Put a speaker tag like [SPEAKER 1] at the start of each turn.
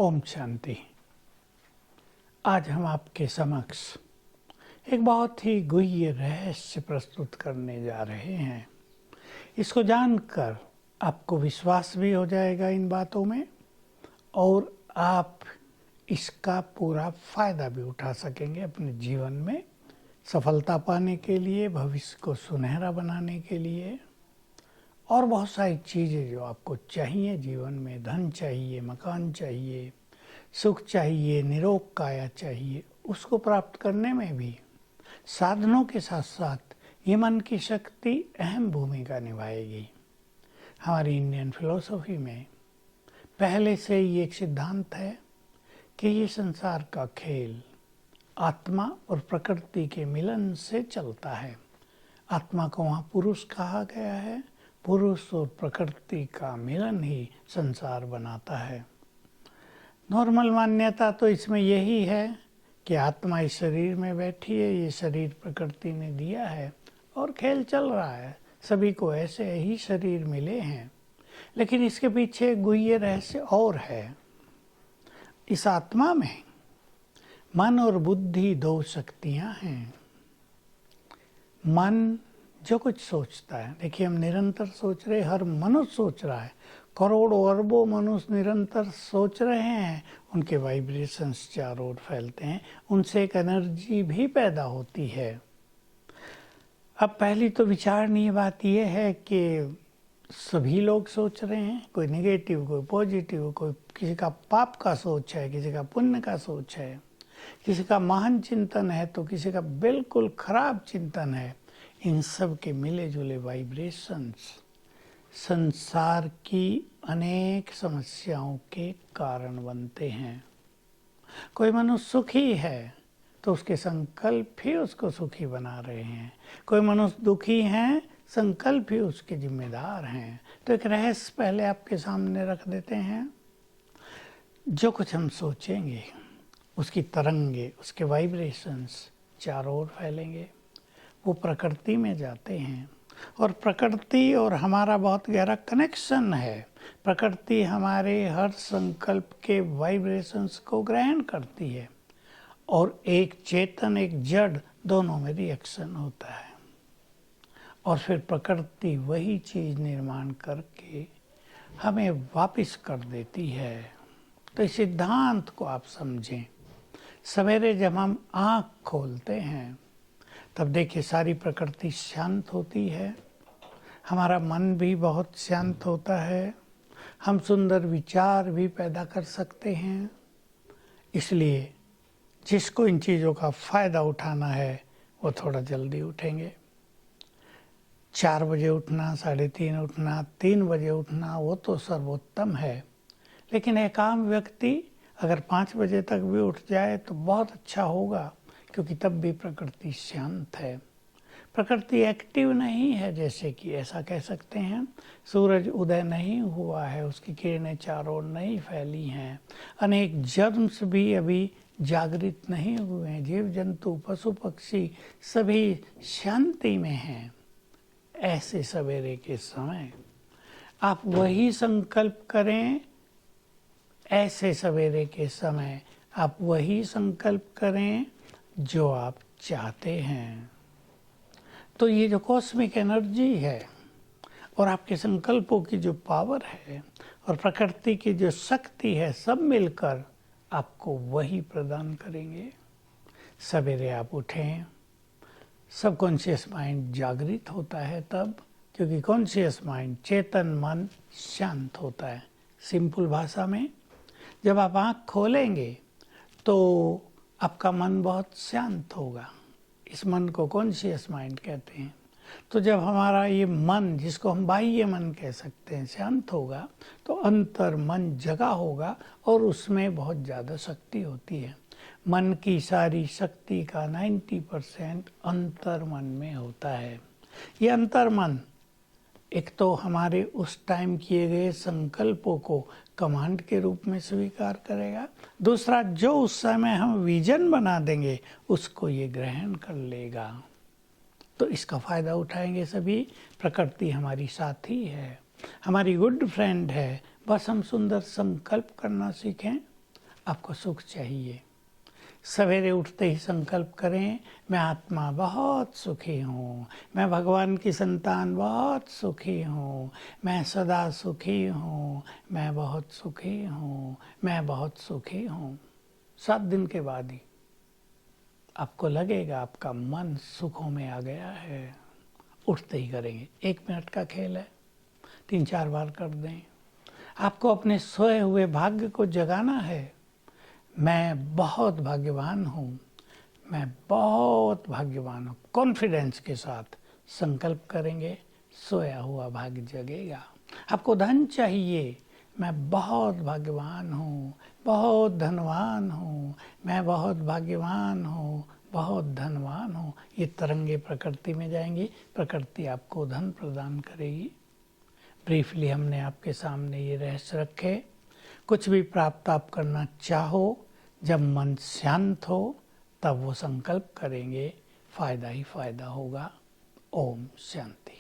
[SPEAKER 1] ओम शांति। आज हम आपके समक्ष एक बहुत ही गुह्य रहस्य प्रस्तुत करने जा रहे हैं। इसको जानकर आपको विश्वास भी हो जाएगा इन बातों में और आप इसका पूरा फायदा भी उठा सकेंगे अपने जीवन में सफलता पाने के लिए, भविष्य को सुनहरा बनाने के लिए और बहुत सारी चीज़ें जो आपको चाहिए जीवन में। धन चाहिए, मकान चाहिए, सुख चाहिए, निरोग काया चाहिए, उसको प्राप्त करने में भी साधनों के साथ साथ ये मन की शक्ति अहम भूमिका निभाएगी। हमारी इंडियन फिलॉसफी में पहले से ही एक सिद्धांत है कि ये संसार का खेल आत्मा और प्रकृति के मिलन से चलता है। आत्मा को वहाँ पुरुष कहा गया है। पुरुष और प्रकृति का मिलन ही संसार बनाता है। नॉर्मल मान्यता तो इसमें यही है कि आत्मा इस शरीर में बैठी है, ये शरीर प्रकृति ने दिया है और खेल चल रहा है। सभी को ऐसे ही शरीर मिले हैं, लेकिन इसके पीछे गुह्य रहस्य और है। इस आत्मा में मन और बुद्धि दो शक्तियां हैं। मन जो कुछ सोचता है, देखिए हम निरंतर सोच रहे, हर मनुष्य सोच रहा है, करोड़ों अरबों मनुष्य निरंतर सोच रहे हैं, उनके वाइब्रेशंस चारों ओर फैलते हैं, उनसे एक एनर्जी भी पैदा होती है। अब पहली तो विचारणीय बात यह है कि सभी लोग सोच रहे हैं, कोई नेगेटिव, कोई पॉजिटिव, कोई किसी का पाप का सोच है, किसी का पुण्य का सोच है, किसी का महान चिंतन है तो किसी का बिल्कुल खराब चिंतन है। इन सब के मिले जुले वाइब्रेशंस संसार की अनेक समस्याओं के कारण बनते हैं। कोई मनुष्य सुखी है तो उसके संकल्प ही उसको सुखी बना रहे हैं। कोई मनुष्य दुखी है, संकल्प ही उसके जिम्मेदार हैं। तो एक रहस्य पहले आपके सामने रख देते हैं। जो कुछ हम सोचेंगे उसकी तरंगे, उसके वाइब्रेशंस चारों ओर फैलेंगे, वो प्रकृति में जाते हैं और प्रकृति और हमारा बहुत गहरा कनेक्शन है। प्रकृति हमारे हर संकल्प के वाइब्रेशंस को ग्रहण करती है और एक चेतन, एक जड़, दोनों में रिएक्शन होता है और फिर प्रकृति वही चीज़ निर्माण करके हमें वापस कर देती है। तो इस सिद्धांत को आप समझें। सवेरे जब हम आँख खोलते हैं तब देखिए सारी प्रकृति शांत होती है, हमारा मन भी बहुत शांत होता है, हम सुंदर विचार भी पैदा कर सकते हैं। इसलिए जिसको इन चीज़ों का फ़ायदा उठाना है वो थोड़ा जल्दी उठेंगे। 4 बजे उठना, 3:30 उठना, 3 बजे उठना वो तो सर्वोत्तम है, लेकिन एक आम व्यक्ति अगर 5 बजे तक भी उठ जाए तो बहुत अच्छा होगा, क्योंकि तब भी प्रकृति शांत है। प्रकृति एक्टिव नहीं है, जैसे कि ऐसा कह सकते हैं। सूरज उदय नहीं हुआ है, उसकी किरणें चारों ओर नहीं फैली हैं, अनेक जर्म्स भी अभी जागृत नहीं हुए हैं, जीव जंतु पशु पक्षी सभी शांति में हैं। ऐसे सवेरे के समय आप वही संकल्प करें, ऐसे सवेरे के समय आप वही संकल्प करें जो आप चाहते हैं। तो ये जो कॉस्मिक एनर्जी है और आपके संकल्पों की जो पावर है और प्रकृति की जो शक्ति है, सब मिलकर आपको वही प्रदान करेंगे। सवेरे आप उठें, सबकॉन्शियस माइंड जागृत होता है तब, क्योंकि कॉन्शियस माइंड, चेतन मन शांत होता है। सिंपल भाषा में जब आप आँख खोलेंगे तो आपका मन बहुत शांत होगा। इस मन को कॉन्शियस माइंड कहते हैं। तो जब हमारा ये मन, जिसको हम बाह्य मन कह सकते हैं, शांत होगा तो अंतर मन जगा होगा और उसमें बहुत ज़्यादा शक्ति होती है। मन की सारी शक्ति का 90% अंतर मन में होता है। ये अंतर मन एक तो हमारे उस टाइम किए गए संकल्पों को कमांड के रूप में स्वीकार करेगा, दूसरा जो उस समय हम विजन बना देंगे उसको ये ग्रहण कर लेगा। तो इसका फ़ायदा उठाएंगे सभी। प्रकृति हमारी साथी है, हमारी गुड फ्रेंड है। बस हम सुंदर संकल्प करना सीखें आपको सुख चाहिए। सवेरे उठते ही संकल्प करें, मैं आत्मा बहुत सुखी हूँ, मैं भगवान की संतान बहुत सुखी हूँ, मैं सदा सुखी हूँ, मैं बहुत सुखी हूँ, मैं बहुत सुखी हूँ। 7 दिन के बाद ही आपको लगेगा आपका मन सुखों में आ गया है। उठते ही करेंगे, 1 मिनट का खेल है, 3-4 बार कर दें। आपको अपने सोए हुए भाग्य को जगाना है। मैं बहुत भाग्यवान हूँ, मैं बहुत भाग्यवान हूँ। कॉन्फिडेंस के साथ संकल्प करेंगे, सोया हुआ भाग्य जगेगा। आपको धन चाहिए, मैं बहुत भाग्यवान हूँ, बहुत धनवान हूँ, मैं बहुत भाग्यवान हूँ, बहुत धनवान हूँ। ये तरंगे प्रकृति में जाएंगी, प्रकृति आपको धन प्रदान करेगी। ब्रीफली हमने आपके सामने ये रहस्य रखे। कुछ भी प्राप्त आप करना चाहो, जब मन शांत हो तब वो संकल्प करेंगे, फायदा ही फायदा होगा। ओम शांति।